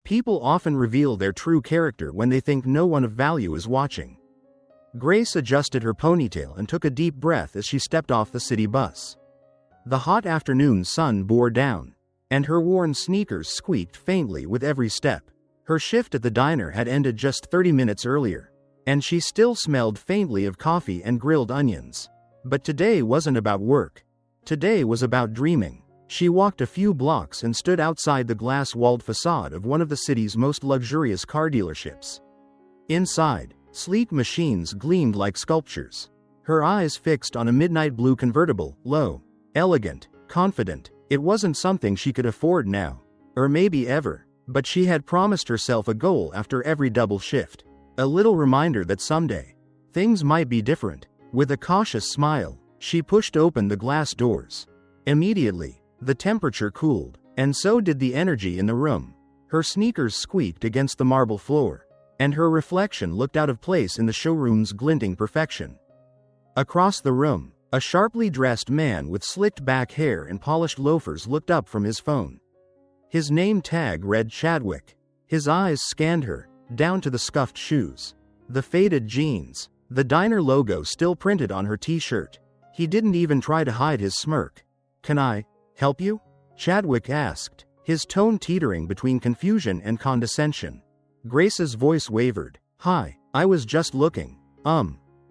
People often reveal their true character when they think no one of value is watching. Grace adjusted her ponytail and took a deep breath as she stepped off the city bus. The hot afternoon sun bore down, and her worn sneakers squeaked faintly with every step. Her shift at the diner had ended just 30 minutes earlier, and she still smelled faintly of coffee and grilled onions. But today wasn't about work. Today was about dreaming. She walked a few blocks and stood outside the glass-walled facade of one of the city's most luxurious car dealerships. Inside, sleek machines gleamed like sculptures. Her eyes fixed on a midnight blue convertible, low, elegant, confident. It wasn't something she could afford now, or maybe ever, but she had promised herself a goal after every double shift. A little reminder that someday, things might be different. With a cautious smile, she pushed open the glass doors. Immediately, the temperature cooled, and so did the energy in the room. Her sneakers squeaked against the marble floor, and her reflection looked out of place in the showroom's glinting perfection. Across the room, a sharply dressed man with slicked back hair and polished loafers looked up from his phone. His name tag read Chadwick. His eyes scanned her, down to the scuffed shoes, the faded jeans, the diner logo still printed on her t-shirt. He didn't even try to hide his smirk. "Can I help you?" Chadwick asked, his tone teetering between confusion and condescension. Grace's voice wavered. "Hi, I was just looking.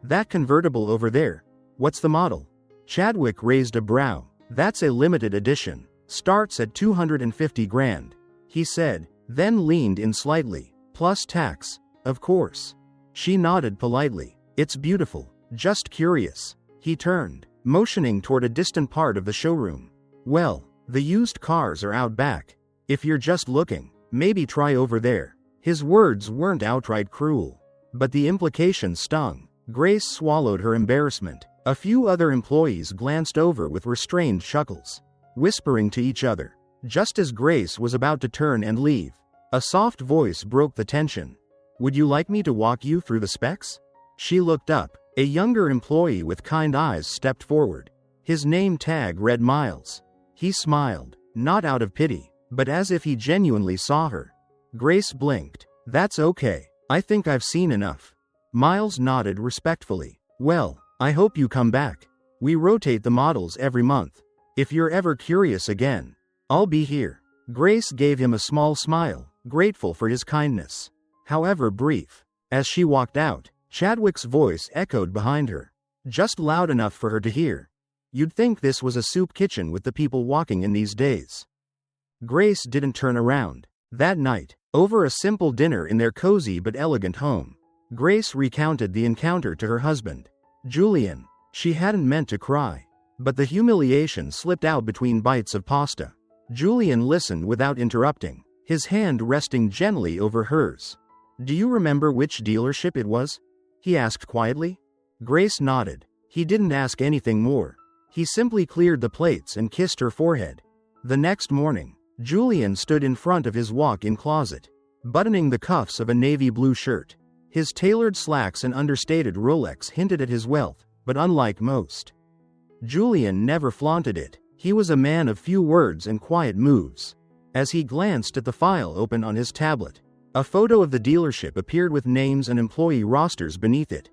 That convertible over there. What's the model?" Chadwick raised a brow. "That's a limited edition. Starts at 250 grand, he said, then leaned in slightly. "Plus tax, of course." She nodded politely. "It's beautiful. Just curious." He turned, motioning toward a distant part of the showroom. "Well, the used cars are out back. If you're just looking, maybe try over there." His words weren't outright cruel, but the implication stung. Grace swallowed her embarrassment. A few other employees glanced over with restrained chuckles, whispering to each other. Just as Grace was about to turn and leave, a soft voice broke the tension. "Would you like me to walk you through the specs?" She looked up. A younger employee with kind eyes stepped forward. His name tag read Miles. He smiled, not out of pity, but as if he genuinely saw her. Grace blinked. "That's okay. I think I've seen enough." Miles nodded respectfully. "Well, I hope you come back. We rotate the models every month. If you're ever curious again, I'll be here." Grace gave him a small smile, grateful for his kindness, however brief. As she walked out, Chadwick's voice echoed behind her, just loud enough for her to hear. "You'd think this was a soup kitchen with the people walking in these days." Grace didn't turn around. That night, over a simple dinner in their cozy but elegant home, Grace recounted the encounter to her husband, Julian. She hadn't meant to cry, but the humiliation slipped out between bites of pasta. Julian listened without interrupting, his hand resting gently over hers. "Do you remember which dealership it was?" he asked quietly. Grace nodded. He didn't ask anything more. He simply cleared the plates and kissed her forehead. The next morning, Julian stood in front of his walk-in closet, buttoning the cuffs of a navy blue shirt. His tailored slacks and understated Rolex hinted at his wealth, but unlike most, Julian never flaunted it. He was a man of few words and quiet moves. As he glanced at the file open on his tablet, a photo of the dealership appeared with names and employee rosters beneath it.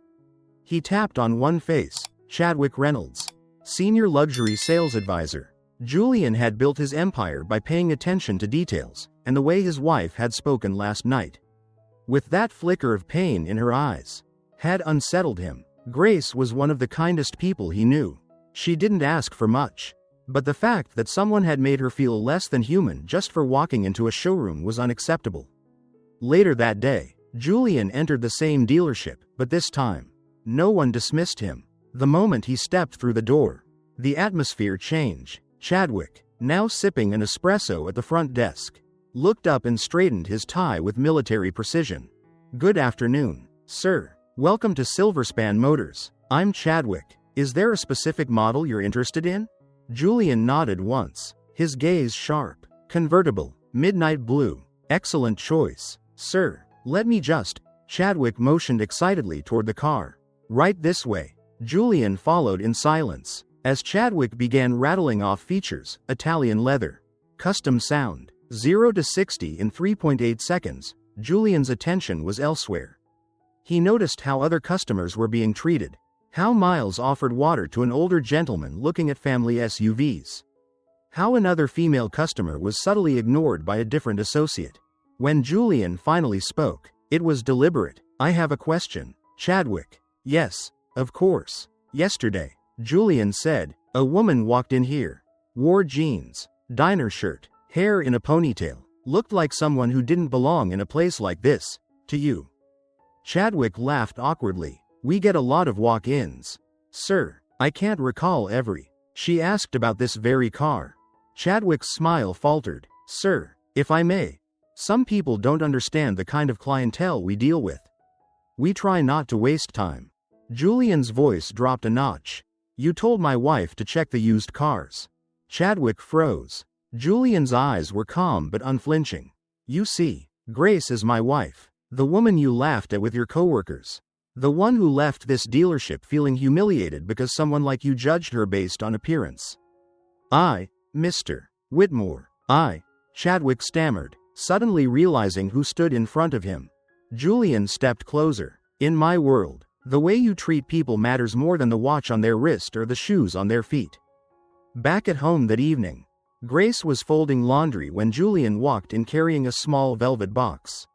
He tapped on one face, Chadwick Reynolds, Senior Luxury Sales Advisor. Julian had built his empire by paying attention to details, and the way his wife had spoken last night, with that flicker of pain in her eyes, had unsettled him. Grace was one of the kindest people he knew. She didn't ask for much, but the fact that someone had made her feel less than human just for walking into a showroom was unacceptable. Later that day, Julian entered the same dealership, but this time, no one dismissed him. The moment he stepped through the door, the atmosphere changed. Chadwick, now sipping an espresso at the front desk, looked up and straightened his tie with military precision. "Good afternoon, sir. Welcome to Silverspan Motors. I'm Chadwick. Is there a specific model you're interested in?" Julian nodded once, his gaze sharp. "Convertible, midnight blue. Excellent choice, sir. Let me just..." Chadwick motioned excitedly toward the car. "Right this way." Julian followed in silence, as Chadwick began rattling off features: Italian leather, custom sound, 0 to 60 in 3.8 seconds, Julian's attention was elsewhere. He noticed how other customers were being treated, how Miles offered water to an older gentleman looking at family SUVs, how another female customer was subtly ignored by a different associate. When Julian finally spoke, it was deliberate. "I have a question, Chadwick." "Yes, of course." "Yesterday," Julian said, "a woman walked in here. Wore jeans, diner shirt, hair in a ponytail, looked like someone who didn't belong in a place like this. To you." Chadwick laughed awkwardly. "We get a lot of walk-ins, sir. I can't recall every." "She asked about this very car." Chadwick's smile faltered. "Sir, if I may, some people don't understand the kind of clientele we deal with. We try not to waste time." Julian's voice dropped a notch. "You told my wife to check the used cars." Chadwick froze. Julian's eyes were calm but unflinching. "You see, Grace is my wife. The woman you laughed at with your coworkers. The one who left this dealership feeling humiliated because someone like you judged her based on appearance." Mr. Whitmore, Chadwick stammered, suddenly realizing who stood in front of him. Julian stepped closer. "In my world, the way you treat people matters more than the watch on their wrist or the shoes on their feet." Back at home that evening, Grace was folding laundry when Julian walked in carrying a small velvet box.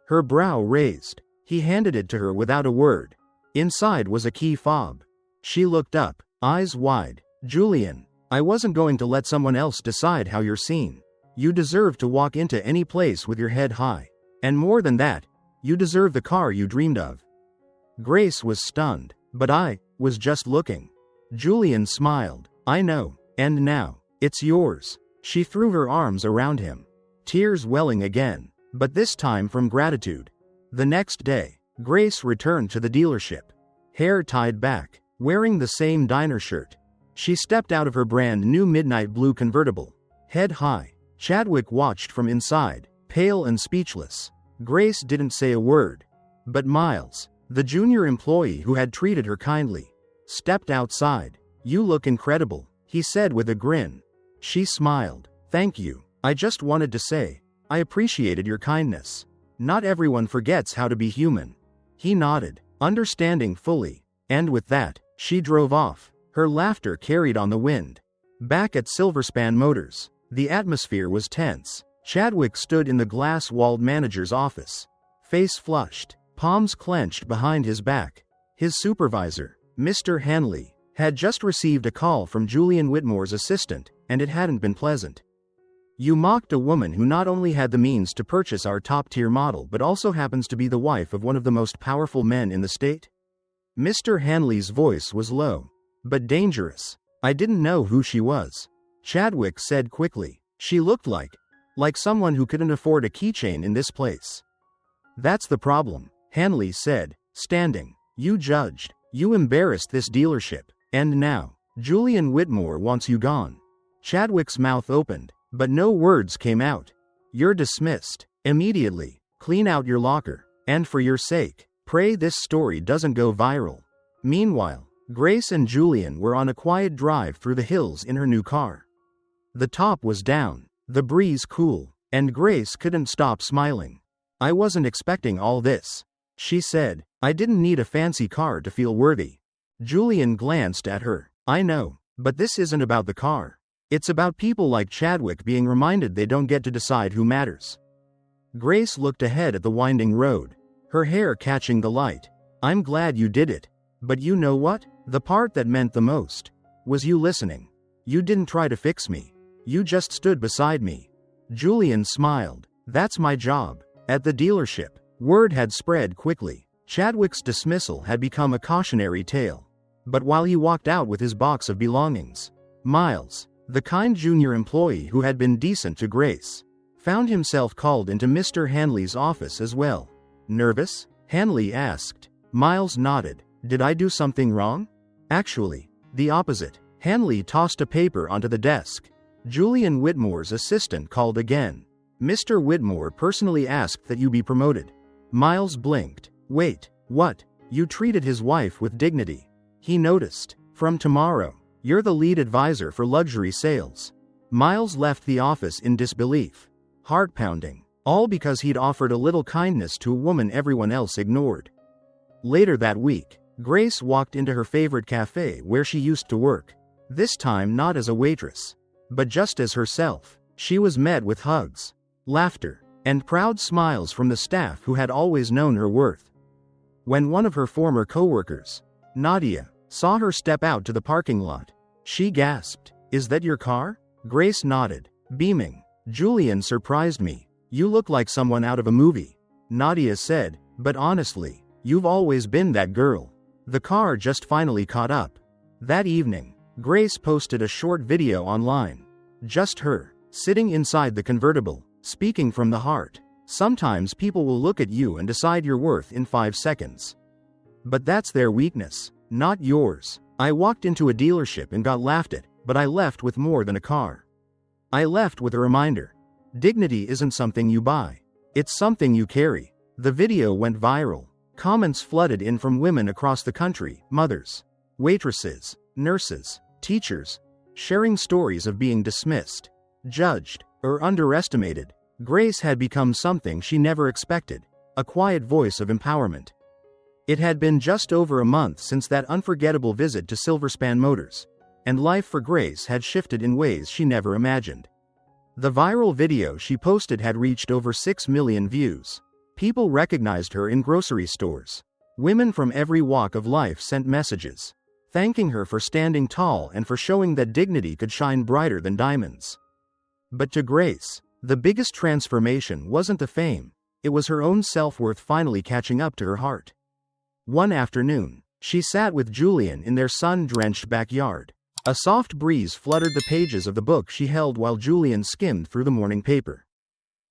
Her brow raised. He handed it to her without a word. Inside was a key fob. She looked up, eyes wide. "Julian, I wasn't going to let someone else decide how you're seen. You deserve to walk into any place with your head high. And more than that, you deserve the car you dreamed of." Grace was stunned. "But I was just looking." Julian smiled. "I know, and now, it's yours." She threw her arms around him, tears welling again, but this time from gratitude. The next day, Grace returned to the dealership, hair tied back, wearing the same diner shirt. She stepped out of her brand new midnight blue convertible, head high. Chadwick watched from inside, pale and speechless. Grace didn't say a word. But Miles, the junior employee who had treated her kindly, stepped outside. "You look incredible," he said with a grin. She smiled. "Thank you. I just wanted to say, I appreciated your kindness. Not everyone forgets how to be human." He nodded, understanding fully. And with that, she drove off. Her laughter carried on the wind. Back at Silverspan Motors, the atmosphere was tense. Chadwick stood in the glass-walled manager's office, face flushed, palms clenched behind his back. His supervisor, Mr. Hanley, had just received a call from Julian Whitmore's assistant, and it hadn't been pleasant. "You mocked a woman who not only had the means to purchase our top-tier model but also happens to be the wife of one of the most powerful men in the state?" Mr. Hanley's voice was low, but dangerous. "I didn't know who she was," Chadwick said quickly. "She looked like someone who couldn't afford a keychain in this place." "That's the problem," Hanley said, standing. "You judged. You embarrassed this dealership. And now, Julian Whitmore wants you gone." Chadwick's mouth opened, but no words came out. "You're dismissed. Immediately. Clean out your locker. And for your sake, pray this story doesn't go viral." Meanwhile, Grace and Julian were on a quiet drive through the hills in her new car. The top was down, the breeze cool, and Grace couldn't stop smiling. "I wasn't expecting all this," she said. "I didn't need a fancy car to feel worthy." Julian glanced at her. "I know, but this isn't about the car. It's about people like Chadwick being reminded they don't get to decide who matters." Grace looked ahead at the winding road, her hair catching the light. "I'm glad you did it. But you know what? The part that meant the most was you listening. You didn't try to fix me. You just stood beside me." Julian smiled. "That's my job." At the dealership, word had spread quickly. Chadwick's dismissal had become a cautionary tale. But while he walked out with his box of belongings, Miles, the kind junior employee who had been decent to Grace, found himself called into Mr. Hanley's office as well. "Nervous?" Hanley asked. Miles nodded. "Did I do something wrong?" "Actually, the opposite." Hanley tossed a paper onto the desk. Julian Whitmore's assistant called again. "Mr. Whitmore personally asked that you be promoted." Miles blinked. "Wait, what?" "You treated his wife with dignity," he noticed. "From tomorrow, you're the lead advisor for luxury sales." Miles left the office in disbelief. Heart-pounding. All because he'd offered a little kindness to a woman everyone else ignored. Later that week, Grace walked into her favorite cafe where she used to work. This time not as a waitress, but just as herself. She was met with hugs, laughter, and proud smiles from the staff who had always known her worth. When one of her former coworkers, Nadia, saw her step out to the parking lot, she gasped, "Is that your car?" Grace nodded, beaming. "Julian surprised me. You look like someone out of a movie," Nadia said, "but honestly, you've always been that girl." The car just finally caught up. That evening, Grace posted a short video online. Just her, sitting inside the convertible, speaking from the heart. Sometimes people will look at you and decide your worth in 5 seconds. But that's their weakness, not yours. I walked into a dealership and got laughed at, but I left with more than a car. I left with a reminder. Dignity isn't something you buy. It's something you carry. The video went viral. Comments flooded in from women across the country, mothers, waitresses, nurses, teachers, sharing stories of being dismissed, judged, or underestimated. Grace had become something she never expected, a quiet voice of empowerment. It had been just over a month since that unforgettable visit to Silverspan Motors, and life for Grace had shifted in ways she never imagined. The viral video she posted had reached over 6 million views. People recognized her in grocery stores. Women from every walk of life sent messages, thanking her for standing tall and for showing that dignity could shine brighter than diamonds. But to Grace, the biggest transformation wasn't the fame, it was her own self-worth finally catching up to her heart. One afternoon, she sat with Julian in their sun-drenched backyard. A soft breeze fluttered the pages of the book she held while Julian skimmed through the morning paper.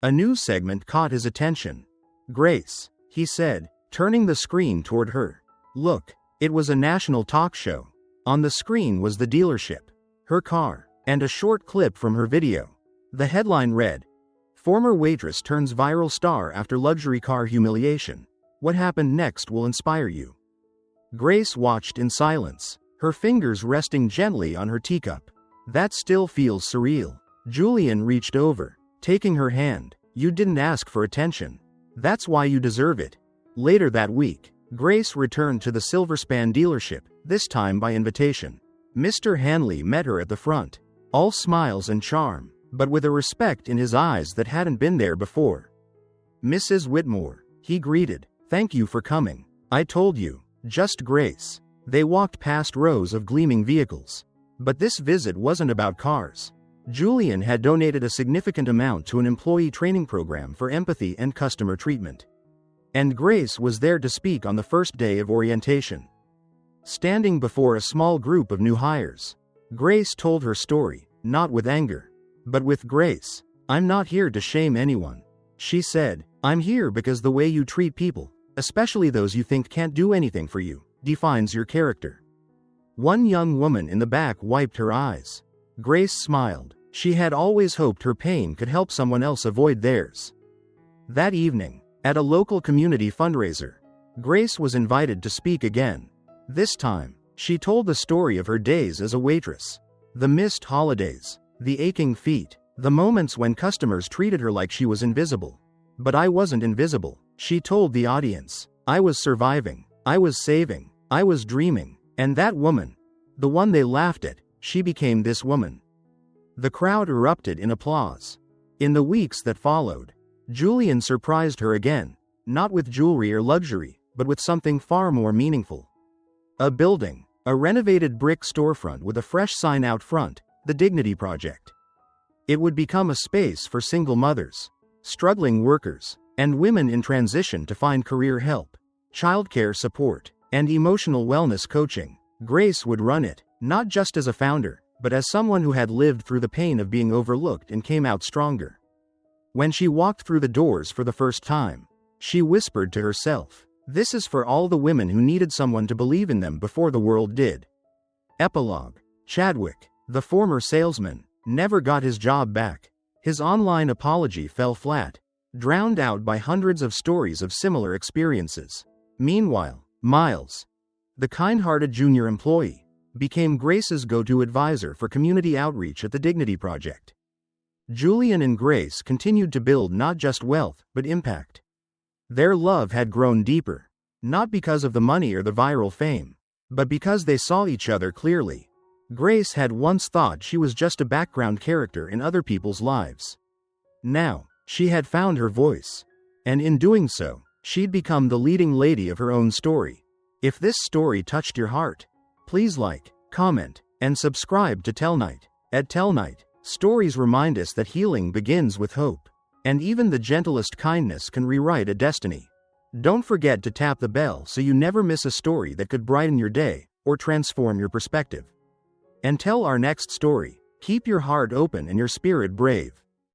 A news segment caught his attention. "Grace," he said, turning the screen toward her. "Look." It was a national talk show. On the screen was the dealership, her car, and a short clip from her video. The headline read, "Former waitress turns viral star after luxury car humiliation. What happened next will inspire you." Grace watched in silence, her fingers resting gently on her teacup. That still feels surreal. Julian reached over, taking her hand. "You didn't ask for attention. That's why you deserve it." Later that week, Grace returned to the Silverspan dealership, this time by invitation. Mr. Hanley met her at the front, all smiles and charm, but with a respect in his eyes that hadn't been there before. "Mrs. Whitmore," he greeted, "thank you for coming. I told you, just Grace." They walked past rows of gleaming vehicles. But this visit wasn't about cars. Julian had donated a significant amount to an employee training program for empathy and customer treatment. And Grace was there to speak on the first day of orientation. Standing before a small group of new hires, Grace told her story, not with anger, but with grace. "I'm not here to shame anyone," she said. "I'm here because the way you treat people, especially those you think can't do anything for you, defines your character." One young woman in the back wiped her eyes. Grace smiled. She had always hoped her pain could help someone else avoid theirs. That evening, at a local community fundraiser, Grace was invited to speak again. This time, she told the story of her days as a waitress. The missed holidays, the aching feet, the moments when customers treated her like she was invisible. "But I wasn't invisible," she told the audience. "I was surviving, I was saving, I was dreaming." And that woman, the one they laughed at, she became this woman. The crowd erupted in applause. In the weeks that followed, Julian surprised her again, not with jewelry or luxury, but with something far more meaningful. A building, a renovated brick storefront with a fresh sign out front, the Dignity Project. It would become a space for single mothers, struggling workers, and women in transition to find career help, childcare support, and emotional wellness coaching. Grace would run it, not just as a founder, but as someone who had lived through the pain of being overlooked and came out stronger. When she walked through the doors for the first time, she whispered to herself, "This is for all the women who needed someone to believe in them before the world did." Epilogue. Chadwick, the former salesman, never got his job back. His online apology fell flat, drowned out by hundreds of stories of similar experiences. Meanwhile, Miles, the kind-hearted junior employee, became Grace's go-to advisor for community outreach at the Dignity Project. Julian and Grace continued to build not just wealth, but impact. Their love had grown deeper, not because of the money or the viral fame, but because they saw each other clearly. Grace had once thought she was just a background character in other people's lives. Now, she had found her voice. And in doing so, she'd become the leading lady of her own story. If this story touched your heart, please like, comment, and subscribe to Tell Night. At Tell Night, stories remind us that healing begins with hope. And even the gentlest kindness can rewrite a destiny. Don't forget to tap the bell so you never miss a story that could brighten your day or transform your perspective. Until our next story, keep your heart open and your spirit brave.